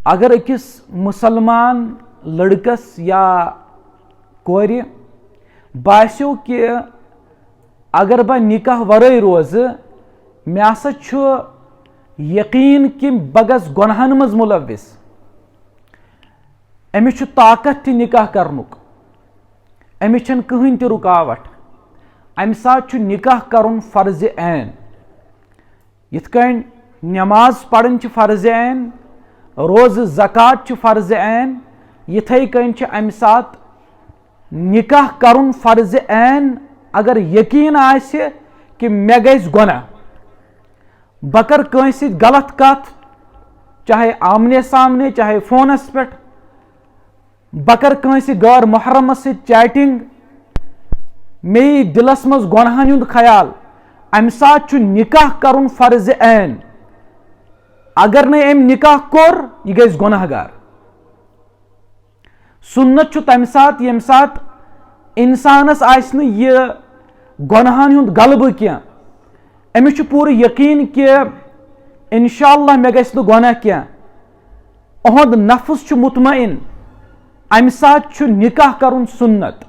अगर अकिस मुसलमान लड़कस या कोर बास्यो कि अगर बह निकाह वरई रोज मे हसा यकीन कि बह गस गुनहन मज मुलविस, अमिस ताकत निकाह करनुक, अमिस कहीं ति रुकावट, अमि साथ निकाह करुन फर्ज ऐन। यिथ कन नमाज पढ़न फर्ज ऐन, रोज ज़कात फर्ज ऐन, यिथे कन अमि साथ निकाह करुन फर्ज ऐन। अगर यकीन आसे कि मे गस गुनाह, बह कर कंस गलत कथ, चाहे आमने सामने चाहे फोनस पे, बह कर कंस गैर मुहर्रमस चैटिंग, मे दिलस मज गुनाहन हुंद ख्याल, अमि साथ निकाह करुन फर्ज ऐन। अगर न अम निकाह कोर यह गस गुनाहगार। सुन्नत तम साथ यम साथ इंसानस आस यह गुनाहन हुंद गलबह क्या, अमिस पूरा यकीन कि इंशाअल्लाह मे गस न गुनाह क्या, अहद नफ्स मुतमइन, अमि साथ निकाह करुन सुन्नत।